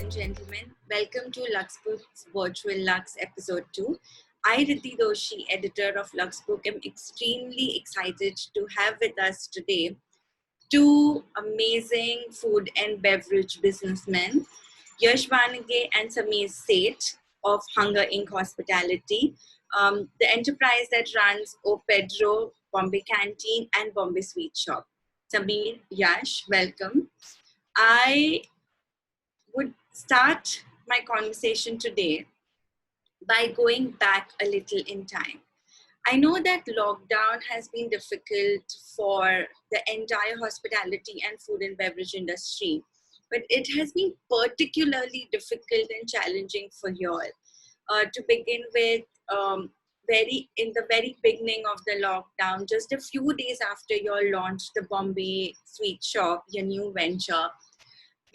and gentlemen. Welcome to LuxeBook's Virtual Lux Episode 2. I, Riddhi Doshi, editor of LuxeBook, am extremely excited to have with us today two amazing food and beverage businessmen, Yash Bhanage and Sameer Seth of Hunger Inc. Hospitality, the enterprise that runs O Pedro, Bombay Canteen, and Bombay Sweet Shop. Sameer, Yash, welcome. I would start my conversation today by going back a little in time. I know that lockdown has been difficult for the entire hospitality and food and beverage industry, but it has been particularly difficult and challenging for you all. To begin with, in the very beginning of the lockdown, just a few days after you all launched the Bombay Sweet Shop, your new venture,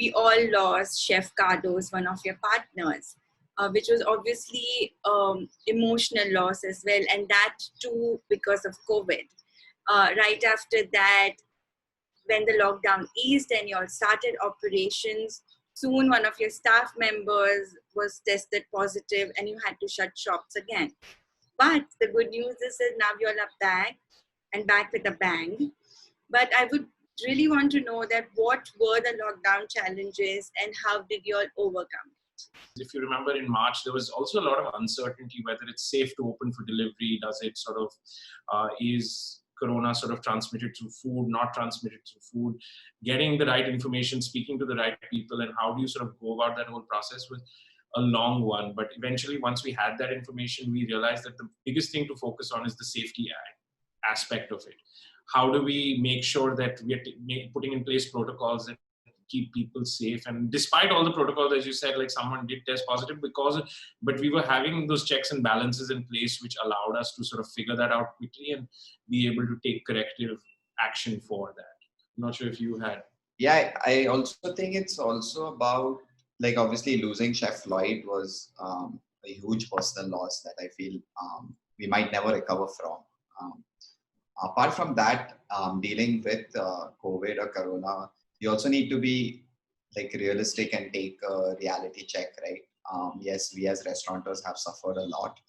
we all lost Chef Cardos, one of your partners, which was obviously emotional loss as well, and that too because of COVID. Right after that, when the lockdown eased and you all started operations, soon one of your staff members was tested positive and you had to shut shops again. But the good news is that now you all are back and back with a bang. But I would really want to know that what were the lockdown challenges and how did you all overcome it? If you remember in March, there was also a lot of uncertainty whether it's safe to open for delivery. Does it sort of, is Corona sort of transmitted through food, not transmitted through food? Getting the right information, speaking to the right people, and how do you sort of go about that whole process was a long one. But eventually, once we had that information, we realized that the biggest thing to focus on is the safety aspect of it. How do we make sure that we are putting in place protocols that keep people safe? And despite all the protocols, as you said, like someone did test positive but we were having those checks and balances in place, which allowed us to sort of figure that out quickly and be able to take corrective action for that. I'm not sure if you had. Yeah, I also think it's also about, like, obviously losing Chef Floyd was a huge personal loss that I feel we might never recover from. Apart from that, dealing with COVID or Corona, you also need to be like realistic and take a reality check, right? Yes, we as restaurateurs have suffered a lot,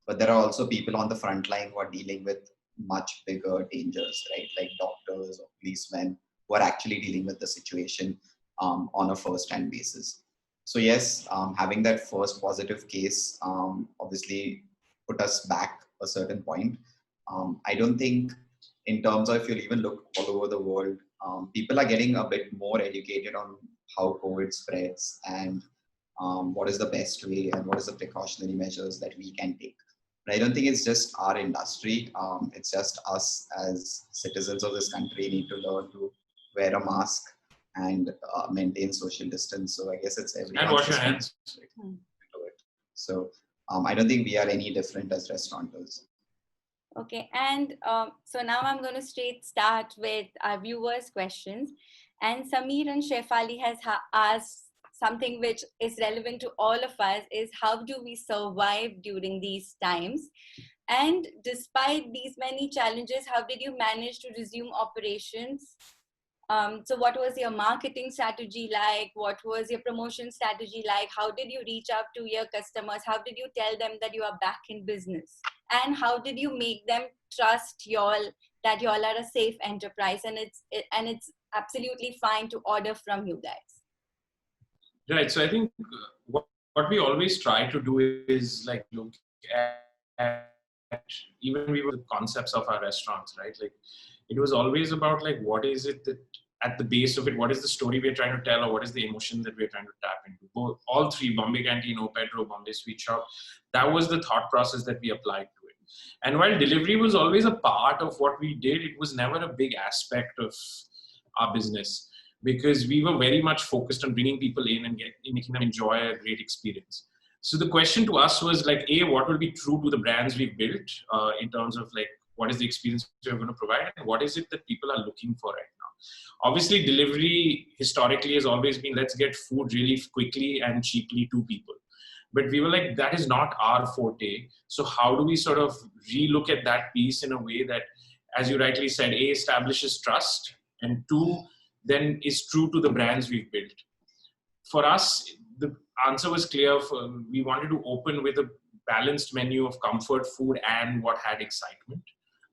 but there are also people on the front line who are dealing with much bigger dangers, right? Like doctors or policemen who are actually dealing with the situation on a first-hand basis. So yes, having that first positive case obviously put us back a certain point. I don't think, in terms of if you'll even look all over the world, people are getting a bit more educated on how COVID spreads and what is the best way and what is the precautionary measures that we can take. But I don't think it's just our industry. It's just us as citizens of this country need to learn to wear a mask and maintain social distance. So I guess it's everyone's and wash your hands. So I don't think we are any different as restaurateurs. Okay, and so now I'm going to straight start with our viewers' questions. And Sameer and Chef Ali has asked something which is relevant to all of us, is how do we survive during these times? And despite these many challenges, how did you manage to resume operations? So what was your marketing strategy like? What was your promotion strategy like? How did you reach out to your customers? How did you tell them that you are back in business? And how did you make them trust y'all that y'all are a safe enterprise and it's absolutely fine to order from you guys? Right. So I think what we always try to do is like look at even we were the concepts of our restaurants, right? Like it was always about like what is it that at the base of it, what is the story we're trying to tell, or what is the emotion that we're trying to tap into? All three, Bombay Canteen, O Pedro, Bombay Sweet Shop, that was the thought process that we applied to it. And while delivery was always a part of what we did, it was never a big aspect of our business because we were very much focused on bringing people in and making them enjoy a great experience. So the question to us was like, A, what will be true to the brands we've built in terms of like, what is the experience we're going to provide and what is it that people are looking for right now? Obviously, delivery historically has always been, let's get food really quickly and cheaply to people. But we were like, that is not our forte. So how do we sort of relook at that piece in a way that, as you rightly said, A, establishes trust, and two, then is true to the brands we've built. For us, the answer was clear. We wanted to open with a balanced menu of comfort food and what had excitement.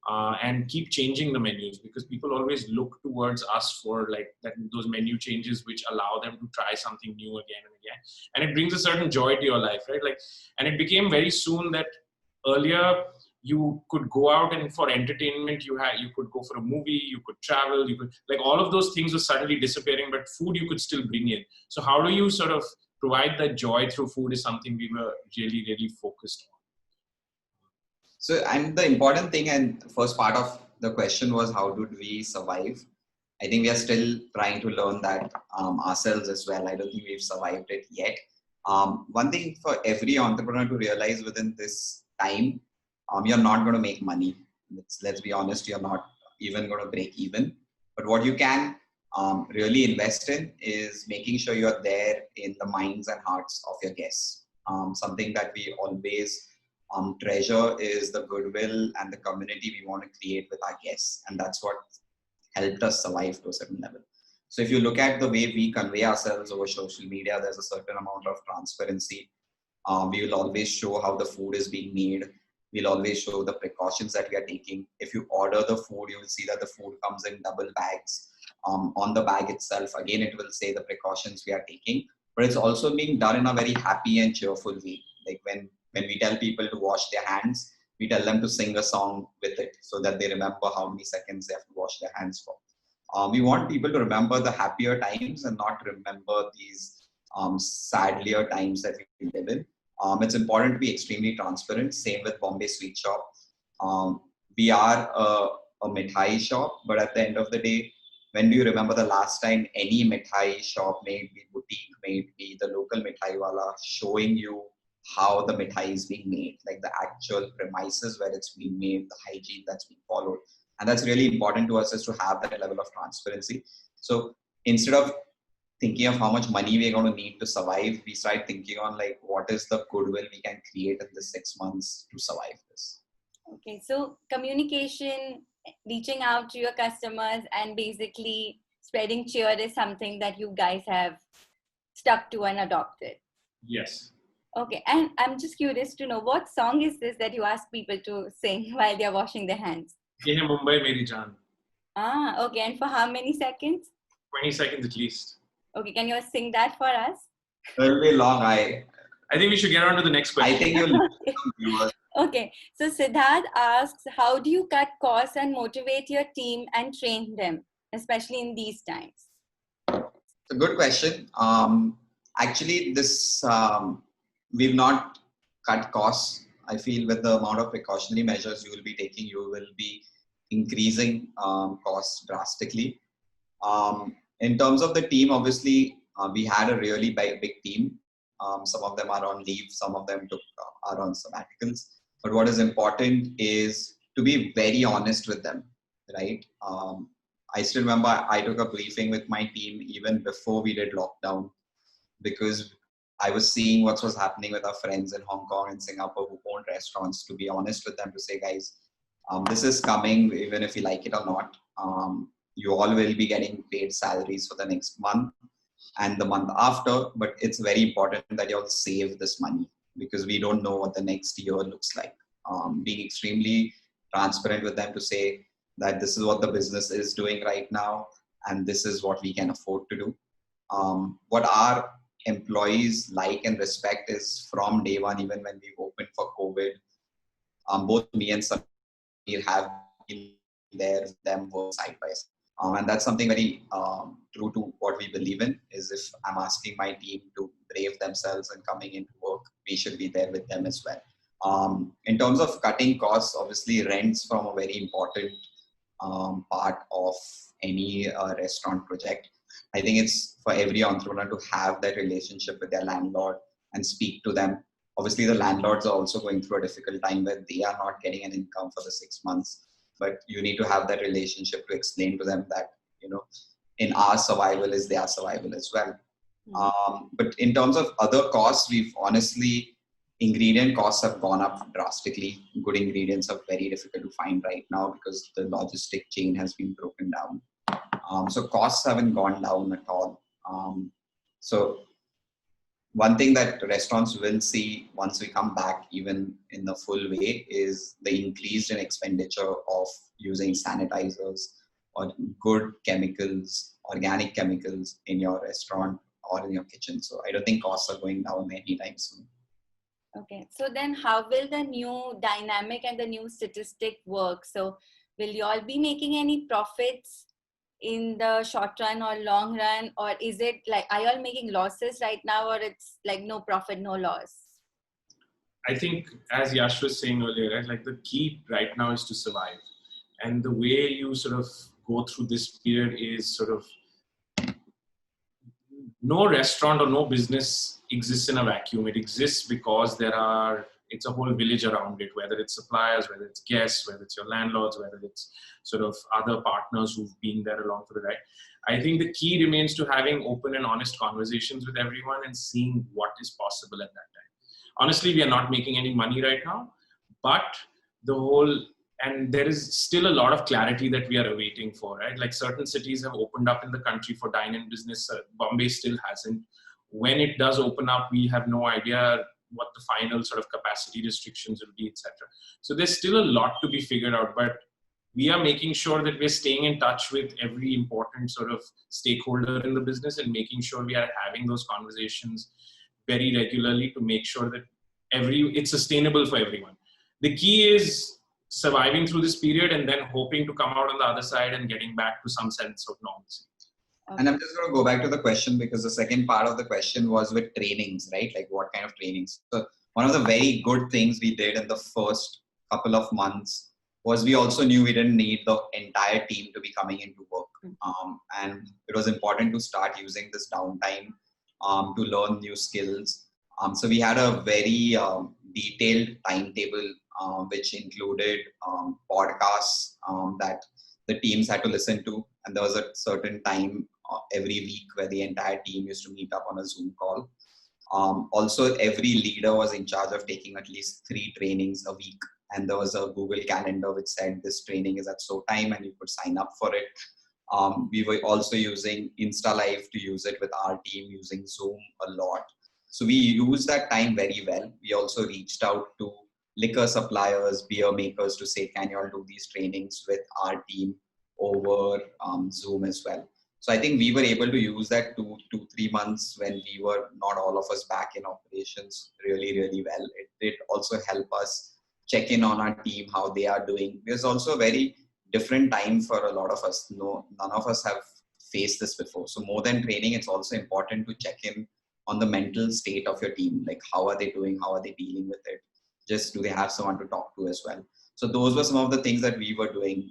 And keep changing the menus, because people always look towards us for like those menu changes which allow them to try something new again and again, and it brings a certain joy to your life, right? Like, and it became very soon that earlier you could go out and for entertainment you could go for a movie, you could travel, you could, like, all of those things were suddenly disappearing, but food you could still bring in. So how do you sort of provide that joy through food is something we were really focused on. So, and the important thing, and first part of the question was, how did we survive? I think we are still trying to learn that ourselves as well. I don't think we've survived it yet. One thing for every entrepreneur to realize within this time, you're not going to make money. Let's be honest, you're not even going to break even. But what you can really invest in is making sure you're there in the minds and hearts of your guests. Something that we always treasure is the goodwill and the community we want to create with our guests. And that's what helped us survive to a certain level. So if you look at the way we convey ourselves over social media, there's a certain amount of transparency. We will always show how the food is being made. We'll always show the precautions that we are taking. If you order the food, you will see that the food comes in double bags. On the bag itself, again, it will say the precautions we are taking, but it's also being done in a very happy and cheerful way. Like when we tell people to wash their hands, we tell them to sing a song with it so that they remember how many seconds they have to wash their hands for. We want people to remember the happier times and not remember these sadlier times that we live in. It's important to be extremely transparent. Same with Bombay Sweet Shop. We are a mithai shop, but at the end of the day, when do you remember the last time any mithai shop, may it be boutique, may it be the local mithai wala, showing you how the mithai is being made, like the actual premises where it's being made, the hygiene that's being followed. And that's really important to us, is to have that level of transparency. So instead of thinking of how much money we're going to need to survive, we start thinking on like, what is the goodwill we can create in the 6 months to survive this. Okay, so communication, reaching out to your customers and basically spreading cheer is something that you guys have stuck to and adopted. Yes. Okay, and I'm just curious to know, what song is this that you ask people to sing while they're washing their hands? Ye hai Mumbai Meri Jaan. Okay, and for how many seconds? 20 seconds at least. Okay, can you sing that for us? It will be long. I think we should get on to the next question. I think you'll Okay, so Siddharth asks, how do you cut costs and motivate your team and train them, especially in these times? It's a good question. Actually, this we've not cut costs. I feel with the amount of precautionary measures you will be taking, you will be increasing costs drastically. In terms of the team, obviously, we had a really big team. Some of them are on leave, some of them are on sabbaticals. But what is important is to be very honest with them, right? I still remember I took a briefing with my team even before we did lockdown, because I was seeing what was happening with our friends in Hong Kong and Singapore who own restaurants. To be honest with them, to say, guys, this is coming, even if you like it or not. You all will be getting paid salaries for the next month and the month after, but it's very important that you all save this money, because we don't know what the next year looks like. Being extremely transparent with them to say that this is what the business is doing right now and this is what we can afford to do. What our employees like and respect is from day one, even when we opened for COVID, both me and Samir have been there with them side by side. And that's something very true to what we believe in, is if I'm asking my team to brave themselves and coming into work, we should be there with them as well. In terms of cutting costs, obviously rents from a very important part of any restaurant project. I think it's for every entrepreneur to have that relationship with their landlord and speak to them. Obviously, the landlords are also going through a difficult time where they are not getting an income for the 6 months. But you need to have that relationship to explain to them that, you know, in our survival is their survival as well. But in terms of other costs, we've honestly, ingredient costs have gone up drastically. Good ingredients are very difficult to find right now because the logistic chain has been broken down. So costs haven't gone down at all. So one thing that restaurants will see once we come back, even in the full way, is the increase in expenditure of using sanitizers or good chemicals, organic chemicals in your restaurant or in your kitchen. So I don't think costs are going down anytime soon. Okay, so then how will the new dynamic and the new statistic work? So will you all be making any profits in the short run or long run, or is it like, are you all making losses right now, or it's like no profit, no loss? I think, as Yash was saying earlier, right, like the key right now is to survive. And the way you sort of go through this period is sort of, no restaurant or no business exists in a vacuum. It exists because it's a whole village around it, whether it's suppliers, whether it's guests, whether it's your landlords, whether it's sort of other partners who've been there along for the ride. I think the key remains to having open and honest conversations with everyone and seeing what is possible at that time. Honestly, we are not making any money right now, but and there is still a lot of clarity that we are awaiting for, right? Like certain cities have opened up in the country for dine-in business. Bombay still hasn't. When it does open up, we have no idea what the final sort of capacity restrictions will be, etc. So there's still a lot to be figured out, but we are making sure that we're staying in touch with every important sort of stakeholder in the business and making sure we are having those conversations very regularly to make sure that it's sustainable for everyone. The key is surviving through this period and then hoping to come out on the other side and getting back to some sense of normalcy. And I'm just going to go back to the question, because the second part of the question was with trainings, right? Like what kind of trainings? So one of the very good things we did in the first couple of months was we also knew we didn't need the entire team to be coming into work. And it was important to start using this downtime to learn new skills. So we had a very detailed timetable, which included podcasts that the teams had to listen to. And there was a certain time every week where the entire team used to meet up on a Zoom call. Also, every leader was in charge of taking at least 3 trainings a week. And there was a Google Calendar which said this training is at so time and you could sign up for it. We were also using Insta Live to use it with our team, using Zoom a lot. So we used that time very well. We also reached out to liquor suppliers, beer makers to say, can you all do these trainings with our team over Zoom as well? So I think we were able to use that 2-3 months when we were not all of us back in operations really, really well. It did also help us check in on our team, how they are doing. There's also a very different time for a lot of us. None of us have faced this before. So more than training, it's also important to check in on the mental state of your team. Like how are they doing? How are they dealing with it? Just do they have someone to talk to as well? So those were some of the things that we were doing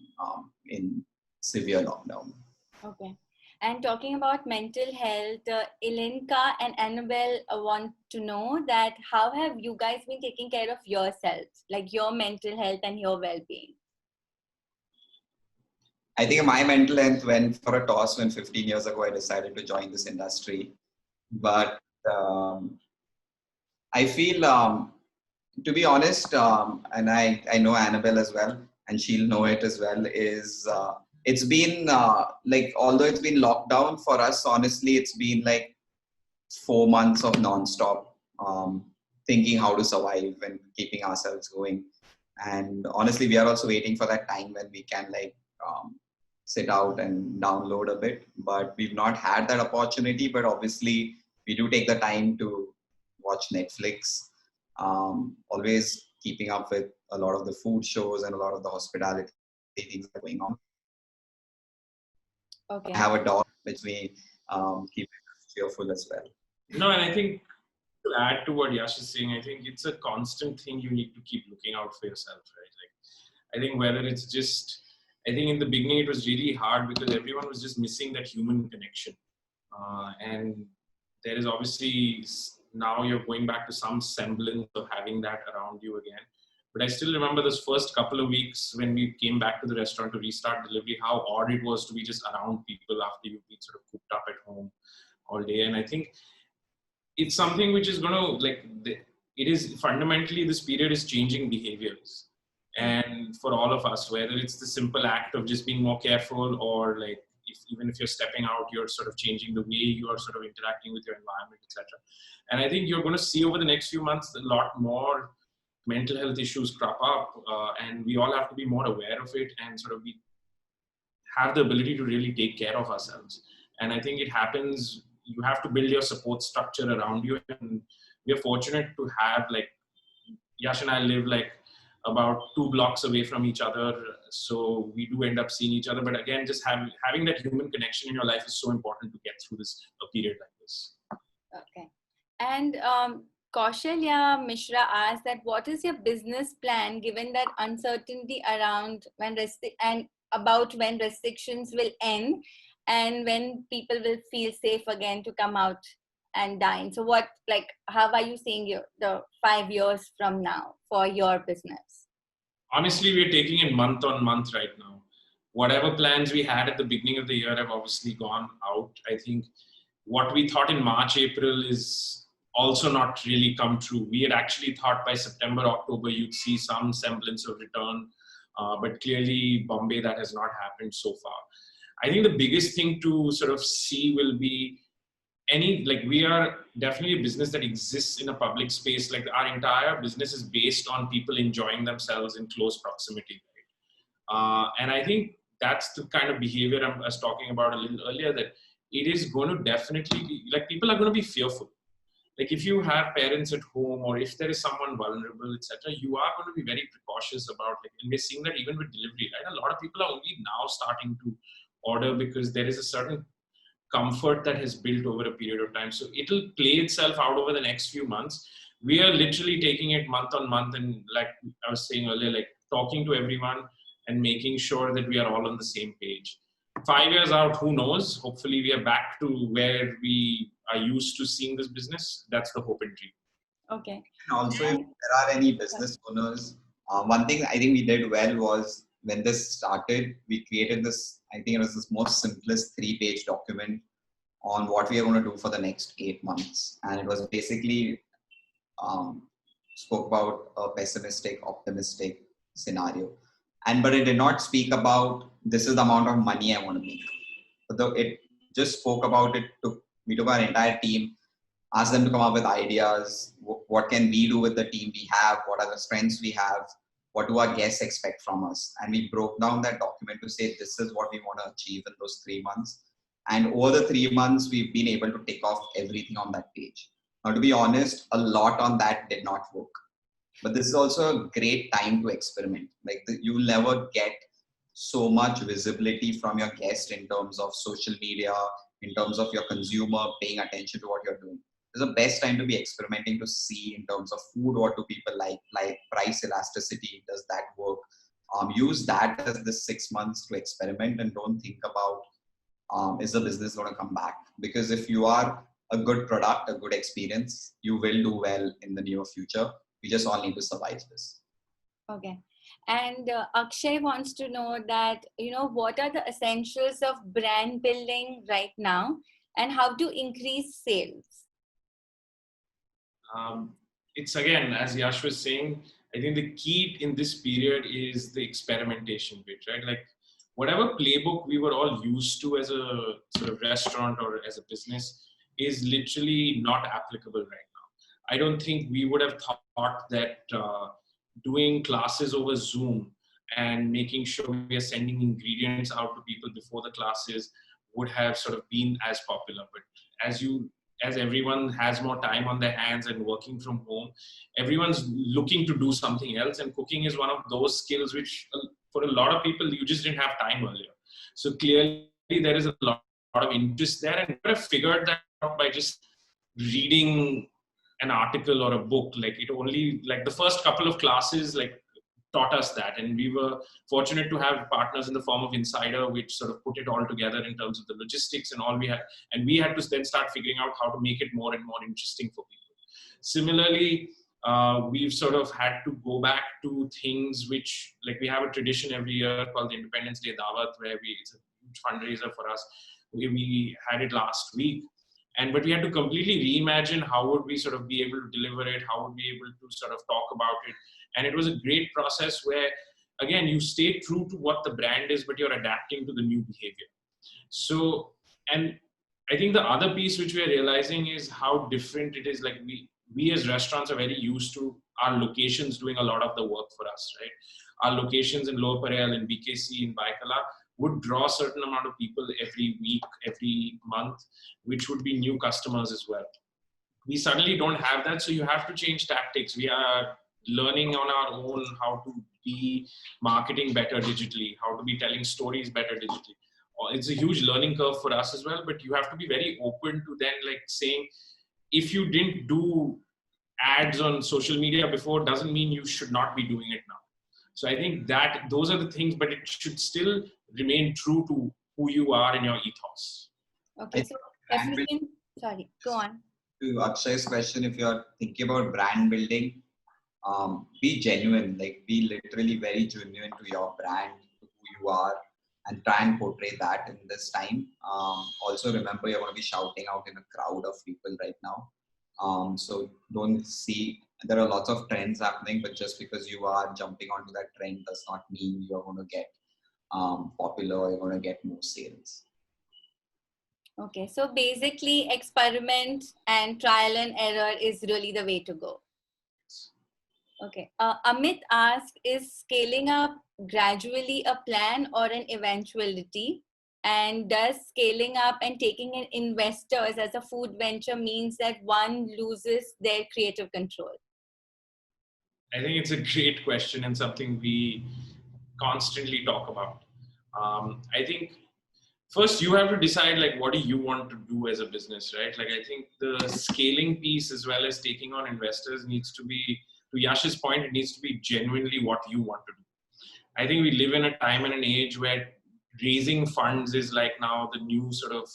in severe lockdown. Okay. And talking about mental health, Ilinka and Annabelle want to know that how have you guys been taking care of yourselves, like your mental health and your well-being? I think my mental health went for a toss when 15 years ago I decided to join this industry. But I feel, to be honest, and I know Annabelle as well, and she'll know it as well, is it's been like, although it's been locked down for us, honestly, it's been like 4 months of nonstop thinking how to survive and keeping ourselves going. And honestly, we are also waiting for that time when we can like sit out and download a bit, but we've not had that opportunity. But obviously, we do take the time to watch Netflix, always keeping up with a lot of the food shows and a lot of the hospitality things that are going on. Okay. I have a dog which we keep cheerful as well. No, and I think to add to what Yash is saying, I think it's a constant thing you need to keep looking out for yourself, right? Like, I think whether it's just, I think in the beginning it was really hard because everyone was just missing that human connection. And there is obviously, now you're going back to some semblance of having that around you again. But I still remember those first couple of weeks when we came back to the restaurant to restart delivery, how odd it was to be just around people after you've been sort of cooped up at home all day. And I think it's something which is going to, like, it is fundamentally, this period is changing behaviors. And for all of us, whether it's the simple act of just being more careful or like even if you're stepping out, you're sort of changing the way you are sort of interacting with your environment, etc. And I think you're going to see over the next few months a lot more mental health issues crop up, and we all have to be more aware of it and sort of have the ability to really take care of ourselves. And I think it happens, you have to build your support structure around you. And we are fortunate to have, like, Yash and I live like about 2 blocks away from each other. So we do end up seeing each other. But again, just having that human connection in your life is so important to get through a period like this. Okay. And Kaushalya Mishra asked that what is your business plan given that uncertainty around about when restrictions will end and when people will feel safe again to come out and dine? So how are you seeing the 5 years from now for your business? Honestly, we're taking it month on month right now. Whatever plans we had at the beginning of the year have obviously gone out. I think what we thought in March, April is also not really come true. We had actually thought by September, October, you'd see some semblance of return. But clearly, Bombay, that has not happened so far. I think the biggest thing to sort of see will be we are definitely a business that exists in a public space. Like, our entire business is based on people enjoying themselves in close proximity. Right? And I think that's the kind of behavior I was talking about a little earlier, that it is going to definitely be, like, people are going to be fearful. Like, if you have parents at home or if there is someone vulnerable, etc., you are going to be very precautious about it. And we're seeing that even with delivery, right? A lot of people are only now starting to order because there is a certain comfort that has built over a period of time. So it'll play itself out over the next few months. We are literally taking it month on month, and like I was saying earlier, like talking to everyone and making sure that we are all on the same page. 5 years out, who knows? Hopefully we are back to where we are used to seeing this business. That's the hope and dream. Okay. And also, if there are any business owners, one thing I think we did well was when this started, we created this, I think it was this most simplest 3-page document on what we are going to do for the next 8 months. And it was basically spoke about a pessimistic, optimistic scenario. But it did not speak about this is the amount of money I want to make. It just spoke about it. We took our entire team, asked them to come up with ideas. What can we do with the team we have? What are the strengths we have? What do our guests expect from us? And we broke down that document to say, this is what we want to achieve in those 3 months. And over the 3 months, we've been able to tick off everything on that page. Now, to be honest, a lot on that did not work. But this is also a great time to experiment. You'll never get so much visibility from your guest in terms of social media, in terms of your consumer paying attention to what you're doing. This is the best time to be experimenting to see in terms of food, what do people like price elasticity, does that work? Use that as the 6 months to experiment and don't think about is the business going to come back? Because if you are a good product, a good experience, you will do well in the near future. We just all need to survive this. Okay. And Akshay wants to know that, what are the essentials of brand building right now and how to increase sales? It's, again, as Yash was saying, I think the key in this period is the experimentation bit, right? Like, whatever playbook we were all used to as a sort of restaurant or as a business is literally not applicable right now. I don't think we would have thought that doing classes over Zoom and making sure we are sending ingredients out to people before the classes would have sort of been as popular. But as everyone has more time on their hands and working from home, everyone's looking to do something else. And cooking is one of those skills which, for a lot of people, you just didn't have time earlier. So clearly there is a lot of interest there. And I figured that out by just reading an article or a book. The first couple of classes taught us that, and we were fortunate to have partners in the form of Insider, which sort of put it all together in terms of the logistics and all we had to then start figuring out how to make it more and more interesting for people. Similarly, we've sort of had to go back to things which, we have a tradition every year called the Independence Day Dawat, where it's a huge fundraiser for us. We had it last week. But we had to completely reimagine how would we sort of be able to deliver it, how would we be able to sort of talk about it. And it was a great process where, again, you stay true to what the brand is, but you're adapting to the new behavior. So, and I think the other piece which we are realizing is how different it is. Like we as restaurants are very used to our locations doing a lot of the work for us, right? Our locations in Lower Parel, in BKC, in Baikala would draw a certain amount of people every week, every month, which would be new customers as well. We suddenly don't have that, so you have to change tactics. We are learning on our own how to be marketing better digitally, how to be telling stories better digitally. It's a huge learning curve for us as well, but you have to be very open to then like saying, if you didn't do ads on social media before, doesn't mean you should not be doing it now. So I think that those are the things, but it should still remain true to who you are in your ethos. Okay, so efficient. Sorry, go on. To Akshay's question, if you're thinking about brand building, be genuine, like be literally very genuine to your brand, to who you are, and try and portray that in this time. Also remember, you're going to be shouting out in a crowd of people right now. So don't see, there are lots of trends happening, but just because you are jumping onto that trend does not mean you're going to get popular or you're going to get more sales. Okay, so basically experiment and trial and error is really the way to go. Okay, Amit asked, is scaling up gradually a plan or an eventuality? And does scaling up and taking in investors as a food venture means that one loses their creative control? I think it's a great question and something we constantly talk about. I think first you have to decide like what do you want to do as a business, right? Like I think the scaling piece as well as taking on investors needs to be, to Yash's point, it needs to be genuinely what you want to do. I think we live in a time and an age where raising funds is like now the new sort of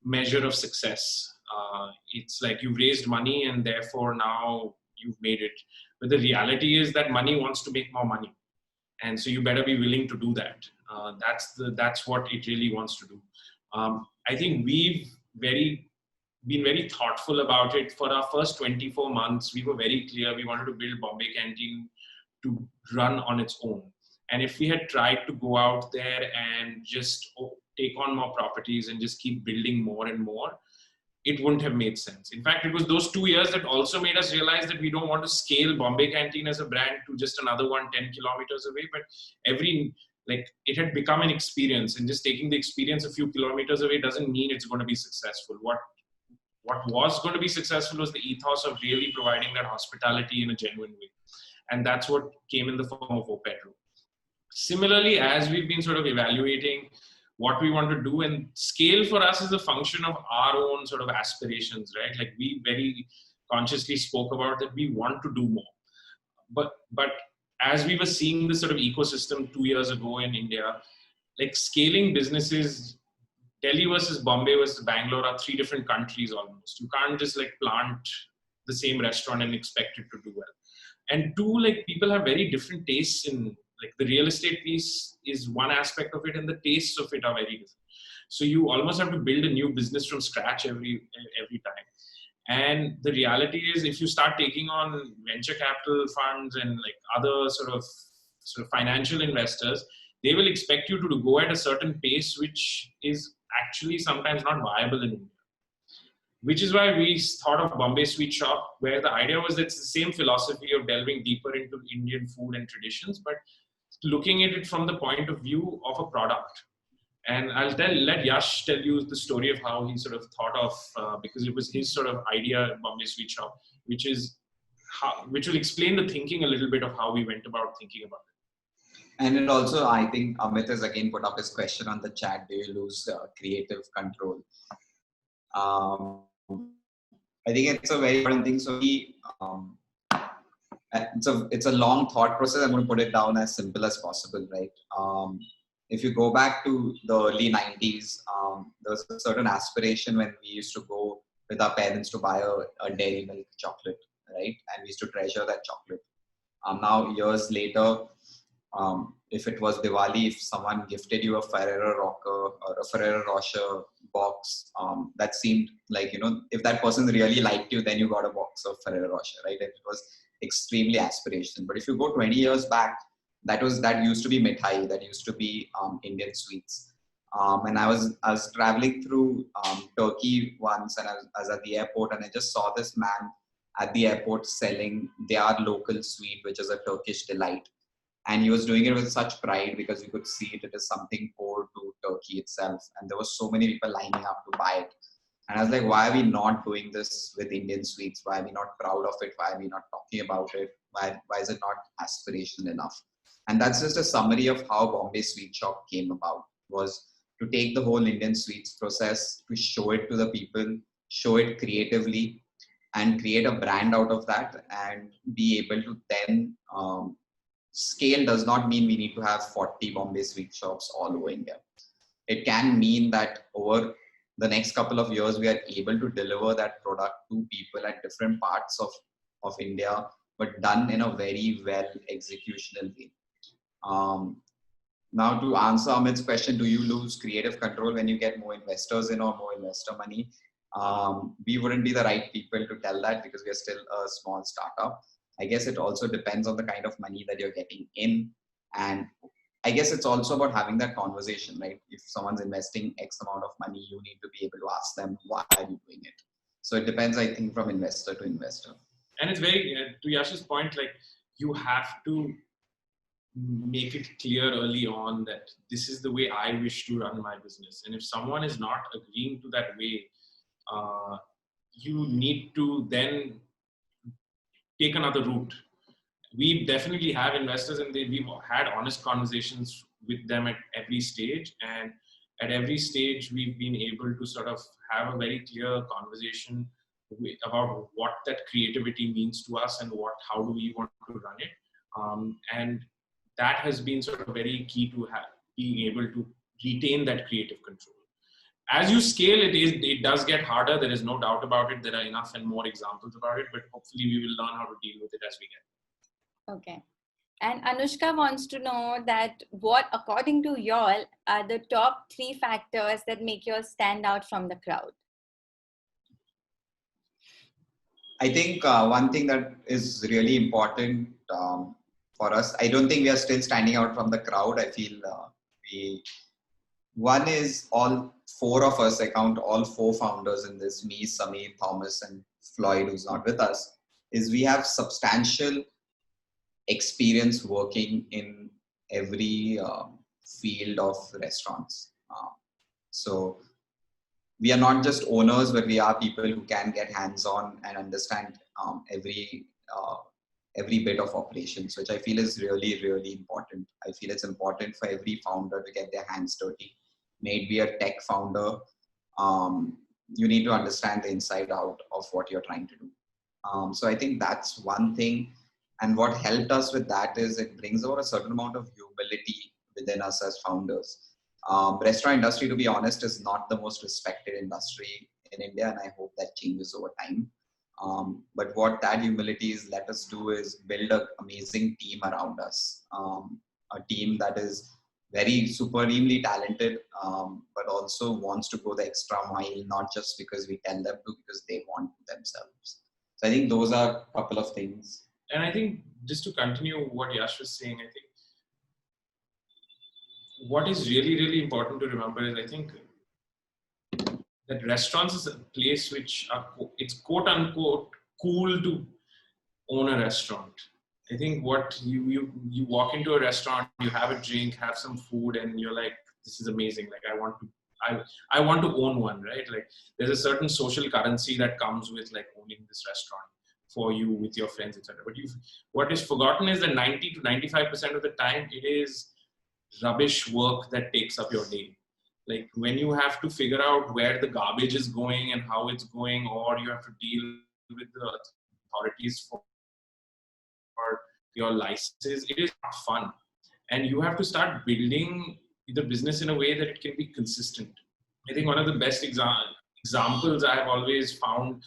measure of success. It's like you've raised money and therefore now you've made it. But the reality is that money wants to make more money. And so you better be willing to do that. That's what it really wants to do. I think we've been very thoughtful about it. For our first 24 months, we were very clear we wanted to build Bombay Canteen to run on its own. And if we had tried to go out there and just take on more properties and just keep building more and more, it wouldn't have made sense. In fact, it was those 2 years that also made us realize that we don't want to scale Bombay Canteen as a brand to just another one 10 kilometers away, but it had become an experience, and just taking the experience a few kilometers away doesn't mean it's going to be successful. What was going to be successful was the ethos of really providing that hospitality in a genuine way. And that's what came in the form of O Pedro. Similarly, as we've been sort of evaluating what we want to do, and scale for us is a function of our own sort of aspirations, right? Like we very consciously spoke about that we want to do more. But as we were seeing this sort of ecosystem 2 years ago in India, like scaling businesses, Delhi versus Bombay versus Bangalore are 3 different countries almost. You can't just like plant the same restaurant and expect it to do well. And 2, like people have very different tastes in, like the real estate piece is one aspect of it and the tastes of it are very different. So you almost have to build a new business from scratch every time. And the reality is if you start taking on venture capital funds and like other sort of financial investors, they will expect you to go at a certain pace, which is actually sometimes not viable in India. Which is why we thought of Bombay Sweet Shop, where the idea was that it's the same philosophy of delving deeper into Indian food and traditions, but looking at it from the point of view of a product. And I'll let Yash tell you the story of how he sort of thought of, because it was his sort of idea, Bombay Sweet Shop, which will explain the thinking a little bit of how we went about thinking about it. And it also, I think Amit has again put up his question on the chat, do you lose creative control? I think it's a very important thing. So it's a long thought process. I'm going to put it down as simple as possible, right? If you go back to the early 90s, there was a certain aspiration when we used to go with our parents to buy a dairy milk chocolate, right? And we used to treasure that chocolate. Now, years later, if it was Diwali, if someone gifted you a Ferrero Rocher or a Ferrero Rocher box, that seemed like, if that person really liked you, then you got a box of Ferrero Rocher, right? It was extremely aspirational. But if you go 20 years back, that used to be mithai, that used to be Indian sweets. And I was traveling through Turkey once, and I was at the airport, and I just saw this man at the airport selling their local sweet, which is a Turkish delight. And he was doing it with such pride because you could see it is something core to Turkey itself. And there were so many people lining up to buy it. And I was like, why are we not doing this with Indian sweets? Why are we not proud of it? Why are we not talking about it? Why is it not aspirational enough? And that's just a summary of how Bombay Sweet Shop came about, was to take the whole Indian sweets process, to show it to the people, show it creatively, and create a brand out of that, and be able to then scale. Does not mean we need to have 40 Bombay Sweet Shops all over India. It can mean that over the next couple of years, we are able to deliver that product to people at different parts of India, but done in a very well executional way. Now, to answer Amit's question, do you lose creative control when you get more investors in or more investor money? We wouldn't be the right people to tell that because we are still a small startup. I guess it also depends on the kind of money that you're getting in. And I guess it's also about having that conversation, right? If someone's investing X amount of money, you need to be able to ask them, why are you doing it? So it depends, I think, from investor to investor. And it's very, to Yash's point, like you have to make it clear early on that this is the way I wish to run my business. And if someone is not agreeing to that way, you need to then take another route. We definitely have investors, and we've had honest conversations with them at every stage. And at every stage, we've been able to sort of have a very clear conversation about what that creativity means to us and how do we want to run it. And that has been sort of very key to being able to retain that creative control. As you scale, it does get harder. There is no doubt about it. There are enough and more examples about it, but hopefully we will learn how to deal with it as we get. Okay. And Anushka wants to know that what, according to y'all, are the top 3 factors that make you stand out from the crowd? I think one thing that is really important for us, I don't think we are still standing out from the crowd. I feel one is all 4 of us, I count all 4 founders in this, me, Sameer, Thomas, and Floyd, who's not with us, is we have substantial experience working in every field of restaurants. So we are not just owners, but we are people who can get hands-on and understand every bit of operations, which I feel is really, really important. I feel it's important for every founder to get their hands dirty. May it be a tech founder, you need to understand the inside out of what you're trying to do. So I think that's one thing. And what helped us with that is it brings out a certain amount of humility within us as founders. Restaurant industry, to be honest, is not the most respected industry in India, and I hope that changes over time. But what that humility is let us do is build an amazing team around us, a team that is very supremely talented, but also wants to go the extra mile, not just because we tell them to, because they want to themselves. So I think those are a couple of things. And I think just to continue what Yash was saying, I think what is really, really important to remember is I think that restaurants is a place which it's quote unquote cool to own a restaurant. I think what you walk into a restaurant, you have a drink, have some food, and you're like, this is amazing. Like I want to own one, right? Like there's a certain social currency that comes with like owning this restaurant for you with your friends, etc. But what is forgotten is that 90 to 95% of the time it is rubbish work that takes up your day. Like when you have to figure out where the garbage is going and how it's going, or you have to deal with the authorities for your licenses, it is not fun. And you have to start building the business in a way that it can be consistent. I think one of the best examples I have always found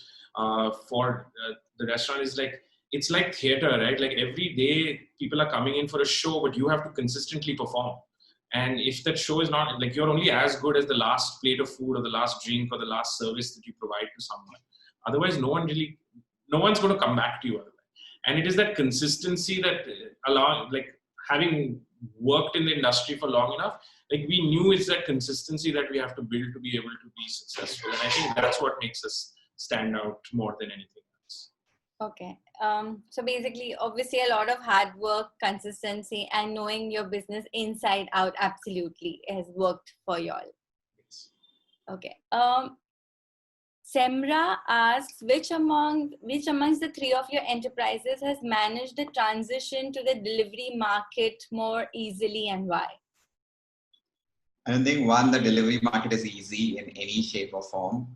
for the restaurant is like, it's like theater, right? Like every day people are coming in for a show, but you have to consistently perform. And if that show is not, like you're only as good as the last plate of food or the last drink or the last service that you provide to someone. Otherwise, no one's going to come back to you otherwise. And it is that consistency that having worked in the industry for long enough, like we knew it's that consistency that we have to build to be able to be successful. And I think that's what makes us stand out more than anything else. Okay. So basically, obviously, a lot of hard work, consistency, and knowing your business inside out absolutely has worked for y'all. Yes. Okay. Semra asks, which amongst the three of your enterprises has managed the transition to the delivery market more easily, and why? I don't think the delivery market is easy in any shape or form.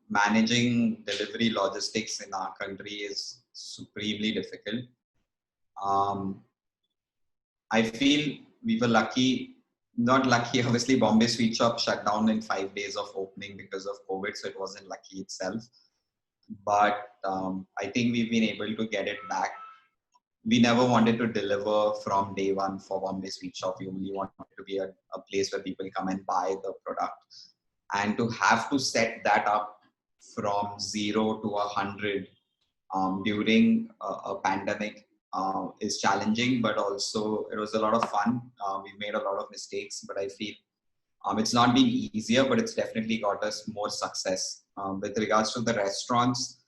Managing delivery logistics in our country is supremely difficult. I feel we were lucky, not lucky, obviously Bombay Sweet Shop shut down in 5 days of opening because of COVID, so it wasn't lucky itself. But I think we've been able to get it back. We never wanted to deliver from day one for Bombay Sweet Shop. We only wanted to be a place where people come and buy the product. And to have to set that up from 0 to 100 during a pandemic is challenging, but also it was a lot of fun. We made a lot of mistakes, but I feel it's not been easier, but it's definitely got us more success. With regards to the restaurants,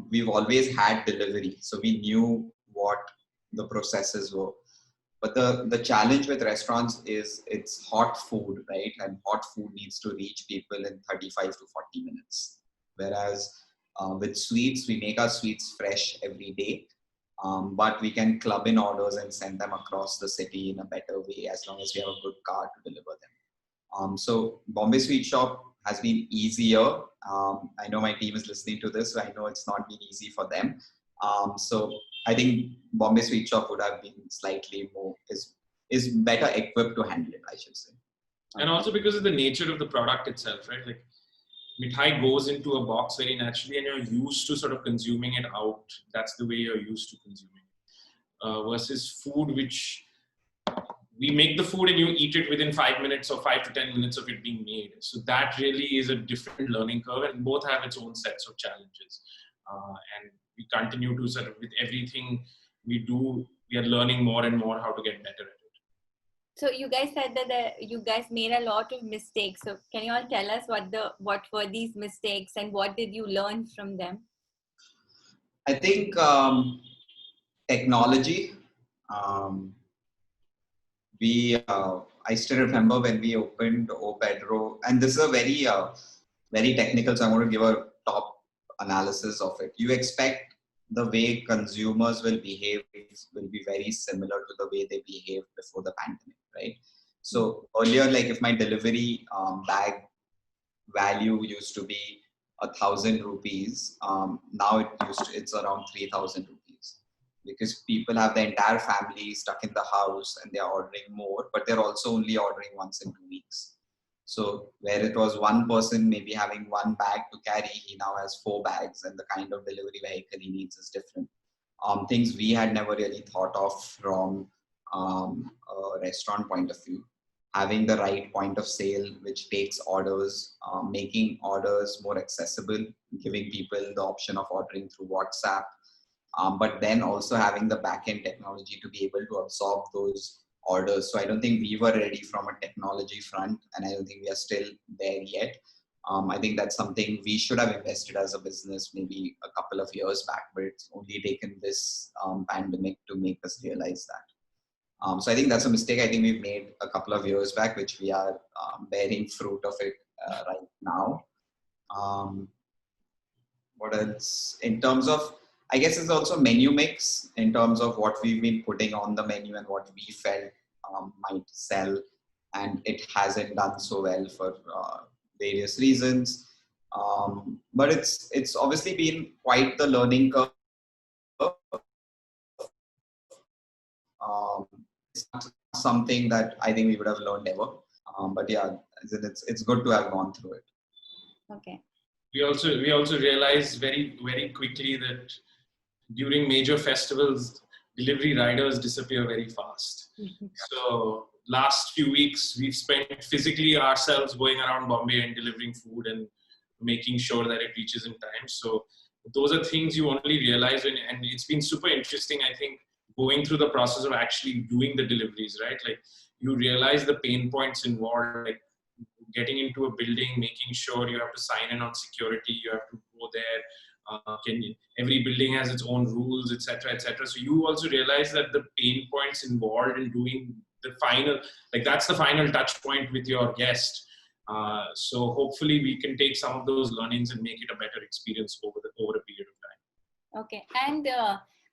we've always had delivery, so we knew what the processes were. But the challenge with restaurants is it's hot food, right? And hot food needs to reach people in 35 to 40 minutes. Whereas with sweets, we make our sweets fresh every day, but we can club in orders and send them across the city in a better way as long as we have a good car to deliver them. So Bombay Sweet Shop has been easier. I know my team is listening to this, so I know it's not been easy for them. So I think Bombay Sweet Shop would have been slightly more, is better equipped to handle it, I should say. And also because of the nature of the product itself, right? Like mithai goes into a box very naturally and you're used to sort of consuming it out. That's the way you're used to consuming it. Versus food, which we make the food and you eat it within 5 minutes or 5 to 10 minutes of it being made. So that really is a different learning curve, and both have its own sets of challenges. And we continue to sort of, with everything we do, we are learning more and more how to get better at it. So you guys said that you guys made a lot of mistakes. So can you all tell us what were these mistakes and what did you learn from them? I think technology. I still remember when we opened O Pedro, and this is a very technical, so I'm going to give a top analysis of it. You expect the way consumers will behave will be very similar to the way they behaved before the pandemic, right? So earlier, like if my delivery bag value used to be 1,000 rupees, now it's around 3,000 rupees, because people have the entire family stuck in the house and they're ordering more, but they're also only ordering once in 2 weeks. So where it was one person maybe having one bag to carry, he now has 4 bags, and the kind of delivery vehicle he needs is different. Things we had never really thought of from a restaurant point of view. Having the right point of sale, which takes orders, making orders more accessible, giving people the option of ordering through WhatsApp, but then also having the back-end technology to be able to absorb those orders. So I don't think we were ready from a technology front, and I don't think we are still there yet. I think that's something we should have invested as a business maybe a couple of years back, but it's only taken this pandemic to make us realize that. So I think that's a mistake I think we've made a couple of years back, which we are bearing fruit of it right now. What else? In terms of, I guess it's also menu mix in terms of what we've been putting on the menu and what we felt might sell, and it hasn't done so well for various reasons. But it's obviously been quite the learning curve. It's not something that I think we would have learned ever. But yeah, it's good to have gone through it. Okay. We also realized very, very quickly that during major festivals, delivery riders disappear very fast. So last few weeks, we've spent physically ourselves going around Bombay and delivering food and making sure that it reaches in time. So those are things you only realize when, and it's been super interesting, I think, going through the process of actually doing the deliveries, right? Like you realize the pain points involved, like getting into a building, making sure you have to sign in on security, you have to go there. Every building has its own rules, etc., etc. So you also realize that the pain points involved in doing the final, like that's the final touch point with your guest. So hopefully we can take some of those learnings and make it a better experience over a period of time. Okay, and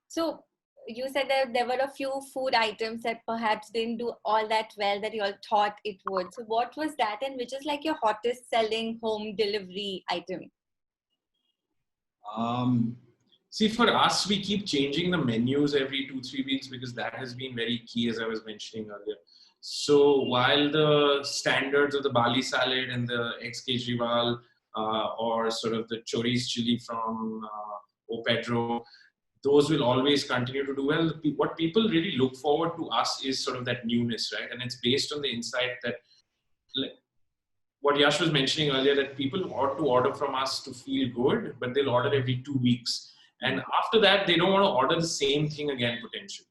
so you said that there were a few food items that perhaps didn't do all that well that you all thought it would. So what was that, and which is like your hottest selling home delivery item? See, for us, we keep changing the menus every 2-3 weeks because that has been very key, as I was mentioning earlier. So while the standards of the Bali salad and the ex Kejriwal or sort of the chorizo chili from O Pedro, those will always continue to do well. What people really look forward to us is sort of that newness, right? And it's based on the insight that, like, what Yash was mentioning earlier, that people ought to order from us to feel good, but they'll order every 2 weeks. And after that, they don't want to order the same thing again, potentially.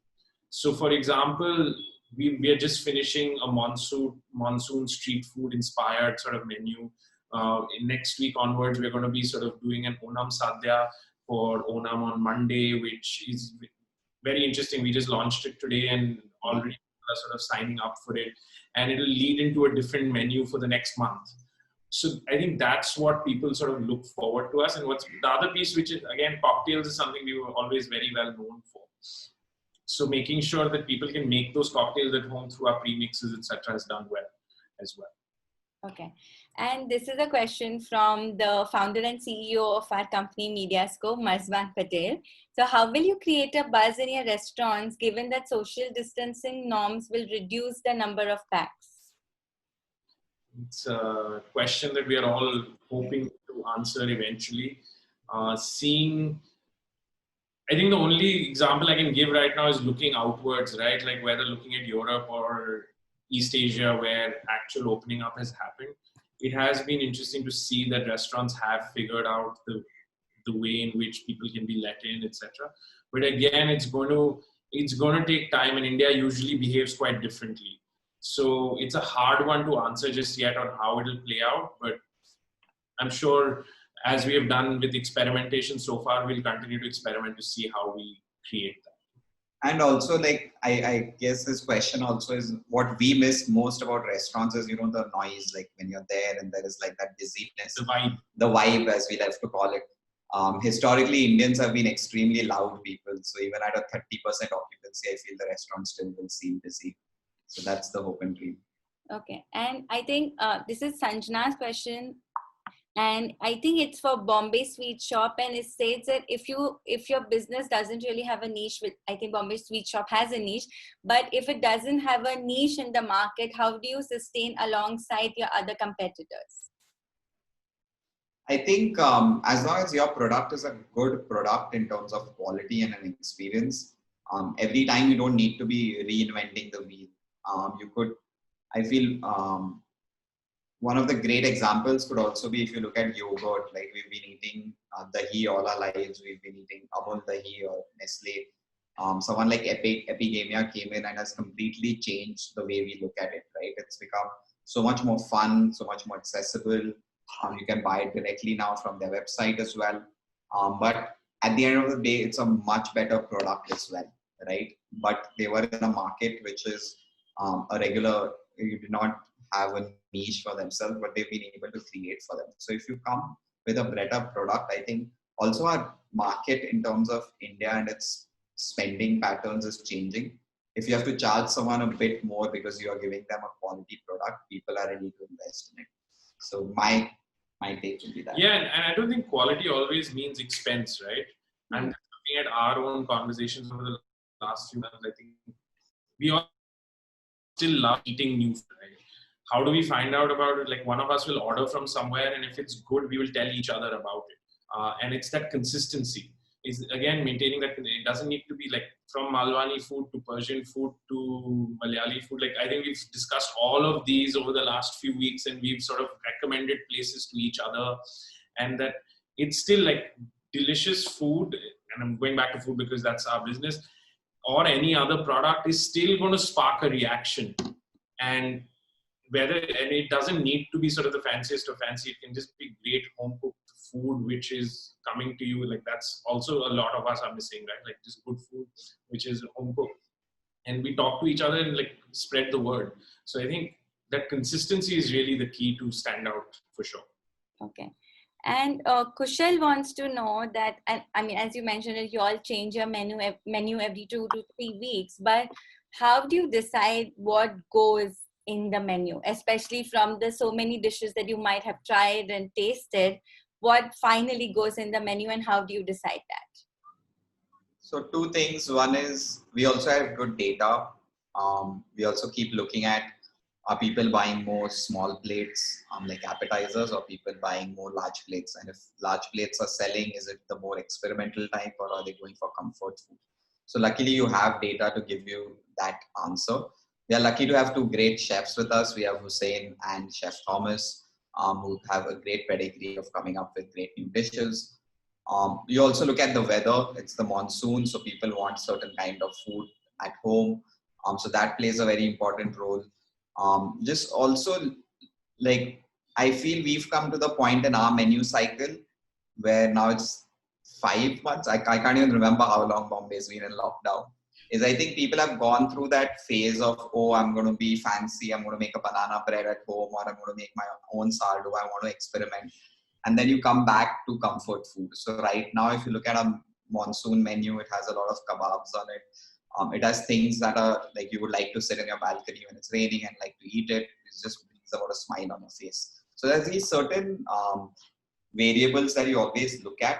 So for example, we are just finishing a monsoon street food inspired sort of menu. Next week onwards, we're going to be sort of doing an Onam Sadhya for Onam on Monday, which is very interesting. We just launched it today and already people are sort of signing up for it. And it'll lead into a different menu for the next month. So I think that's what people sort of look forward to us. And what's the other piece, which is, again, cocktails is something we were always very well known for. So making sure that people can make those cocktails at home through our premixes, etc., is done well as well. Okay. And this is a question from the founder and CEO of our company, Mediascope, Marzban Patel. So how will you create a buzz in your restaurants given that social distancing norms will reduce the number of packs? It's a question that we are all hoping to answer eventually. I think the only example I can give right now is looking outwards, right? Like whether looking at Europe or East Asia where actual opening up has happened. It has been interesting to see that restaurants have figured out the way in which people can be let in, etc. But again, it's going to take time, and India usually behaves quite differently. So it's a hard one to answer just yet on how it'll play out. But I'm sure as we have done with experimentation so far, we'll continue to experiment to see how we create that. And also, like, I guess this question also is what we miss most about restaurants is, the noise, like when you're there and there is like that busyness. The vibe, as we like to call it. Historically, Indians have been extremely loud people. So even at a 30% occupancy, I feel the restaurant still will seem busy. So that's the hope and dream. Okay. And I think this is Sanjana's question. And I think it's for Bombay Sweet Shop, and it states that if your business doesn't really have a niche, I think Bombay Sweet Shop has a niche, but if it doesn't have a niche in the market, how do you sustain alongside your other competitors? I think as long as your product is a good product in terms of quality and an experience, every time you don't need to be reinventing the wheel. I feel one of the great examples could also be if you look at yogurt, like we've been eating dahi all our lives, we've been eating Amul dahi or Nestle. Someone like Epigamia came in and has completely changed the way we look at it, right? It's become so much more fun, so much more accessible. You can buy it directly now from their website as well. But at the end of the day, it's a much better product as well, right? But they were in a market which is a regular, you do not have a niche for themselves, but they've been able to create for them. So if you come with a better product, I think also our market in terms of India and its spending patterns is changing. If you have to charge someone a bit more because you are giving them a quality product, people are ready to invest in it. So my take would be that. Yeah, and I don't think quality always means expense, right? I'm looking at our own conversations over the last few months. I think we all still love eating new food, right? How do we find out about it? Like one of us will order from somewhere, and if it's good, we will tell each other about it. And it's that consistency. Is again maintaining that it doesn't need to be like from Malwani food to Persian food to Malayali food. Like I think we've discussed all of these over the last few weeks, and we've sort of recommended places to each other, and that it's still like delicious food. And I'm going back to food because that's our business, or any other product is still going to spark a reaction. and it doesn't need to be sort of the fanciest of fancy. It can just be great home cooked food which is coming to you. Like that's also a lot of us are missing, right? Like just good food which is home cooked, and we talk to each other and like spread the word. So I think that consistency is really the key to stand out for sure. Okay. And Kushal wants to know that, and I mean, as you mentioned, you all change your menu every 2 to 3 weeks, but how do you decide what goes in the menu, especially from the so many dishes that you might have tried and tasted? What finally goes in the menu, and how do you decide that? So two things. One is we also have good data. We also keep looking at, are people buying more small plates like appetizers, or people buying more large plates? And if large plates are selling, is it the more experimental type, or are they going for comfort food? So luckily you have data to give you that answer. We are lucky to have two great chefs with us. We have Hussein and Chef Thomas, who have a great pedigree of coming up with great new dishes. You also look at the weather. It's the monsoon, so people want certain kind of food at home. So that plays a very important role. Just also, like, I feel we've come to the point in our menu cycle where now it's 5 months. I can't even remember how long Bombay's been in lockdown. I think people have gone through that phase of, oh, I'm going to be fancy. I'm going to make a banana bread at home, or I'm going to make my own sourdough. I want to experiment. And then you come back to comfort food. So right now, if you look at a monsoon menu, it has a lot of kebabs on it. It has things that are like you would like to sit in your balcony when it's raining and like to eat it. It just brings about a smile on your face. So there's these certain variables that you always look at.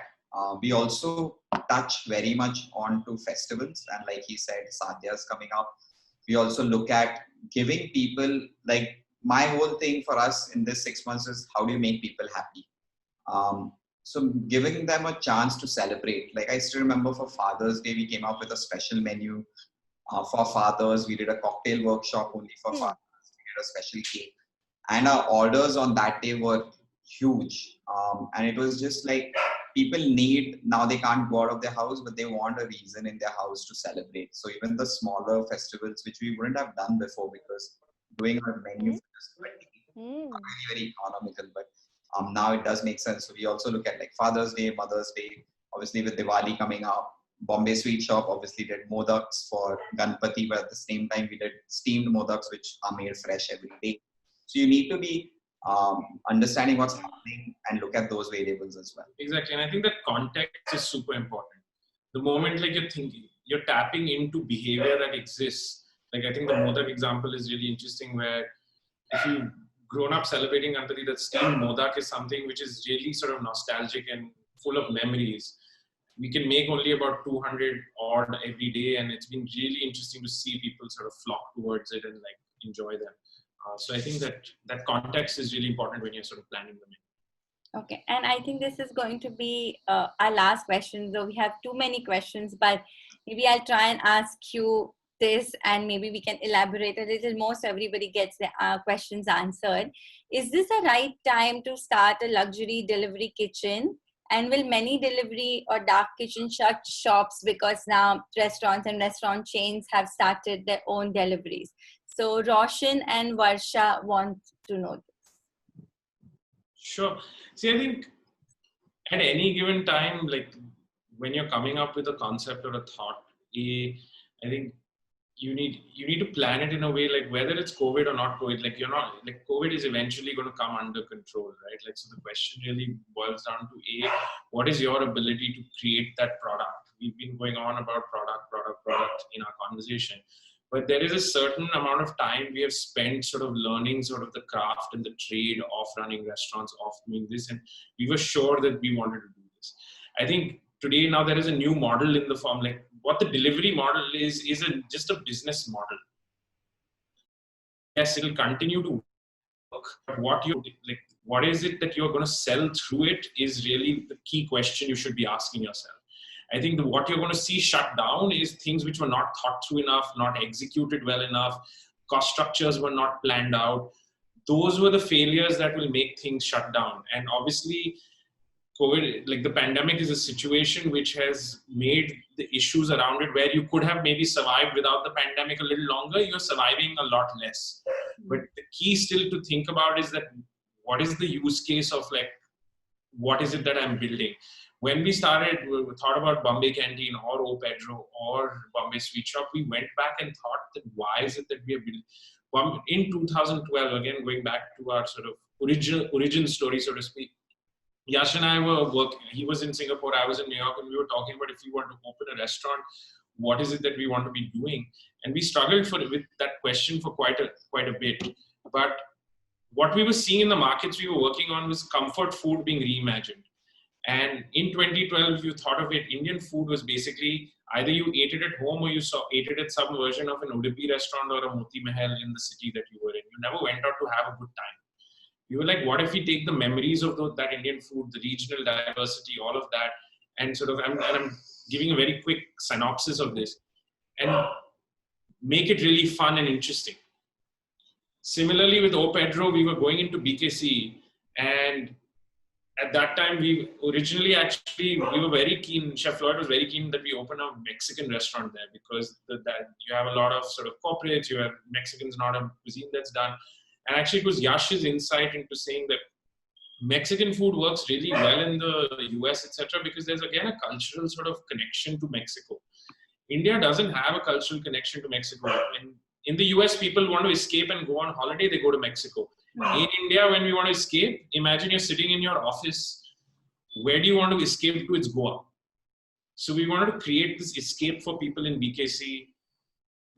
We also touch very much onto festivals, and like he said, Sadhya is coming up. We also look at giving people, like, my whole thing for us in this 6 months is how do you make people happy? So giving them a chance to celebrate. Like I still remember for Father's Day, we came up with a special menu for fathers. We did a cocktail workshop only for fathers. We did a special cake, and our orders on that day were huge. And it was just like people need, now they can't go out of their house, but they want a reason in their house to celebrate. So even the smaller festivals, which we wouldn't have done before, because doing a menu for just very, very economical, but now it does make sense. So we also look at like Father's Day, Mother's Day, obviously with Diwali coming up. Bombay Sweet Shop obviously did modaks for Ganpati, but at the same time we did steamed modaks, which are made fresh every day. So you need to be understanding what's happening and look at those variables as well. Exactly, and I think that context is super important. The moment like you're thinking, you're tapping into behavior that exists. Like I think the modak example is really interesting, where if you grown up celebrating Ganpati, that steamed modak is something which is really sort of nostalgic and full of memories. We can make only about 200 odd every day, and it's been really interesting to see people sort of flock towards it and like enjoy them. So I think that context is really important when you're sort of planning the menu. Okay, and I think this is going to be our last question. So we have too many questions, but maybe I'll try and ask you this, and maybe we can elaborate a little more so everybody gets the questions answered. Is this a right time to start a luxury delivery kitchen? And will many delivery or dark kitchen shut shops because now restaurants and restaurant chains have started their own deliveries? So Roshan and Varsha want to know this. Sure. See, I think at any given time, like when you're coming up with a concept or a thought, I think you need to plan it in a way like whether it's COVID or not COVID, like you're not, like COVID is eventually going to come under control, right? Like, so the question really boils down to what is your ability to create that product? We've been going on about product in our conversation, but there is a certain amount of time we have spent sort of learning sort of the craft and the trade of running restaurants, of doing this, and we were sure that we wanted to do this. I think today now there is a new model in the form, like what the delivery model is just a business model. Yes, it'll continue to work, but what is it that you're going to sell through it is really the key question you should be asking yourself. I think what you're going to see shut down is things which were not thought through enough, not executed well enough, cost structures were not planned out. Those were the failures that will make things shut down. And obviously, COVID, like the pandemic, is a situation which has made the issues around it where you could have maybe survived without the pandemic a little longer. You're surviving a lot less. But the key still to think about is that what is the use case of like, what is it that I'm building? When we started, we thought about Bombay Canteen or O Pedro or Bombay Sweet Shop, we went back and thought that why is it that we are building? In 2012, again, going back to our sort of origin story, so to speak, Yash and I were working, he was in Singapore, I was in New York, and we were talking about if we want to open a restaurant, what is it that we want to be doing? And we struggled with that question for quite a bit. But what we were seeing in the markets we were working on was comfort food being reimagined. And in 2012, you thought of it, Indian food was basically either you ate it at home or you ate it at some version of an Udupi restaurant or a Moti Mahal in the city that you were in. You never went out to have a good time. We were like, what if we take the memories of that Indian food, the regional diversity, all of that, and sort of, I'm giving a very quick synopsis of this, and make it really fun and interesting. Similarly, with O Pedro, we were going into BKC, and at that time, we were very keen, Chef Floyd was very keen that we open a Mexican restaurant there, because that you have a lot of sort of corporates, you have Mexicans, not a cuisine that's done. And actually, it was Yash's insight into saying that Mexican food works really well in the US, etc., because there's again a cultural sort of connection to Mexico. India doesn't have a cultural connection to Mexico. In the US, people want to escape and go on holiday, they go to Mexico. In India, when we want to escape, imagine you're sitting in your office. Where do you want to escape to? It's Goa. So we wanted to create this escape for people in BKC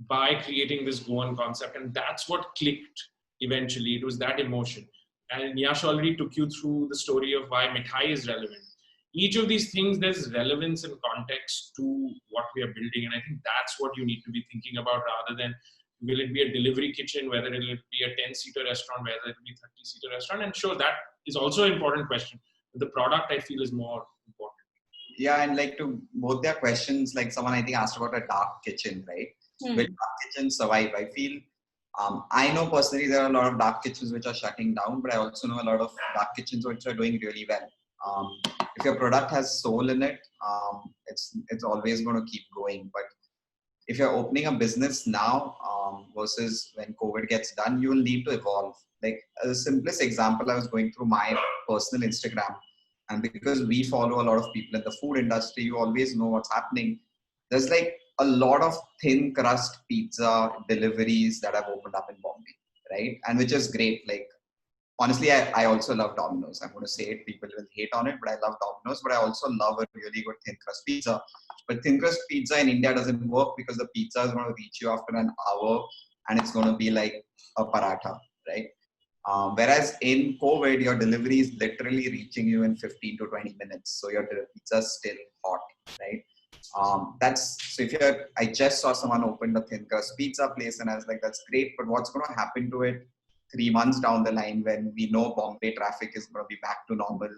by creating this Goan concept. And that's what clicked eventually. It was that emotion. And Yash already took you through the story of why mithai is relevant. Each of these things, there's relevance and context to what we are building. And I think that's what you need to be thinking about, rather than will it be a delivery kitchen, whether it will be a 10-seater restaurant, whether it will be a 30-seater restaurant. And sure, that is also an important question. But the product, I feel, is more important. Yeah, and like to both their questions, like someone I think asked about a dark kitchen, right? Will dark kitchens survive? I feel, I know personally there are a lot of dark kitchens which are shutting down, but I also know a lot of dark kitchens which are doing really well. If your product has soul in it, it's always going to keep going. But if you're opening a business now versus when COVID gets done, you will need to evolve. Like the simplest example, I was going through my personal Instagram, and because we follow a lot of people in the food industry, you always know what's happening. There's like a lot of thin crust pizza deliveries that have opened up in Bombay, right? And which is great. Like, honestly, I also love Domino's. I'm going to say it, people will hate on it, but I love Domino's. But I also love a really good thin crust pizza. But thin crust pizza in India doesn't work because the pizza is going to reach you after an hour and it's going to be like a paratha, right? Whereas in COVID, your delivery is literally reaching you in 15 to 20 minutes. So your pizza is still hot, right? So I just saw someone open a thin crust pizza place and I was like, that's great. But what's going to happen to it 3 months down the line when we know Bombay traffic is going to be back to normal?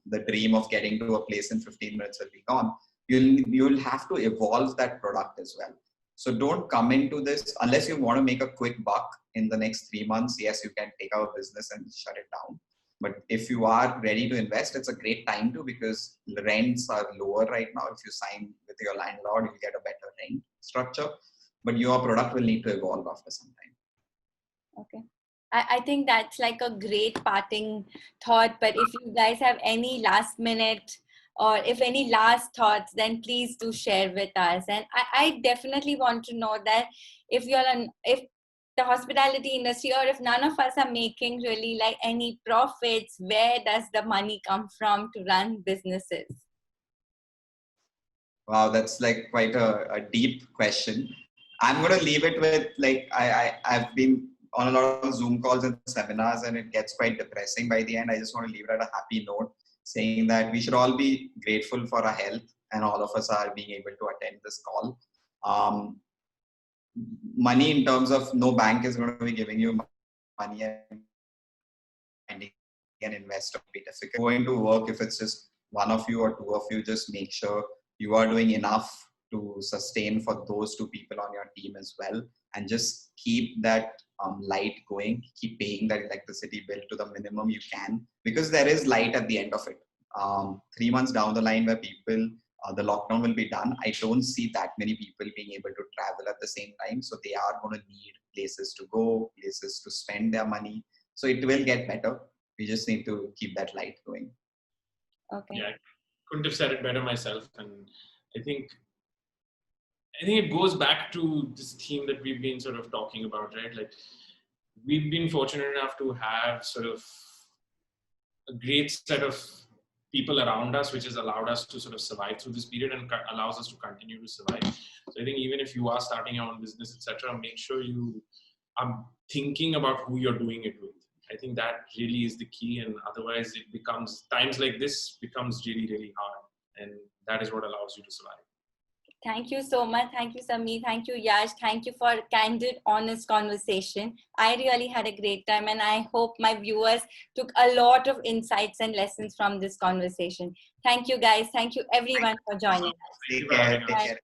The dream of getting to a place in 15 minutes will be gone. You'll have to evolve that product as well. So don't come into this unless you want to make a quick buck in the next 3 months. Yes, you can take our business and shut it down. But if you are ready to invest, it's a great time to, because the rents are lower right now. If you sign with your landlord, you'll get a better rent structure. But your product will need to evolve after some time. Okay. I think that's like a great parting thought. But if you guys have any last minute or if any last thoughts, then please do share with us. And I definitely want to know that if the hospitality industry, or if none of us are making really like any profits, where does the money come from to run businesses? Wow, that's like quite a deep question. I'm going to leave it with, like, I've been on a lot of Zoom calls and seminars and it gets quite depressing by the end. I just want to leave it at a happy note, saying that we should all be grateful for our health, and all of us are being able to attend this call. Money in terms of no bank is going to be giving you money, and finding an investor will be difficult. Going to work, if it's just one of you or two of you, just make sure you are doing enough to sustain for those two people on your team as well, and just keep that light going. Keep paying that electricity bill to the minimum you can, because there is light at the end of it. 3 months down the line, where people the lockdown will be done, I don't see that many people being able to travel at the same time, so they are going to need places to go, places to spend their money. So it will get better. We just need to keep that light going. Okay. Yeah, I couldn't have said it better myself. And I think it goes back to this theme that we've been sort of talking about, right? Like, we've been fortunate enough to have sort of a great set of people around us, which has allowed us to sort of survive through this period and allows us to continue to survive. So I think even if you are starting your own business, etc., make sure you are thinking about who you're doing it with. I think that really is the key, and otherwise it becomes, times like this becomes really, really hard, and that is what allows you to survive. Thank you so much. Thank you, Sami. Thank you, Yash. Thank you for candid, honest conversation. I really had a great time, and I hope my viewers took a lot of insights and lessons from this conversation. Thank you, guys. Thank you, everyone, for joining us. Take care. Take care.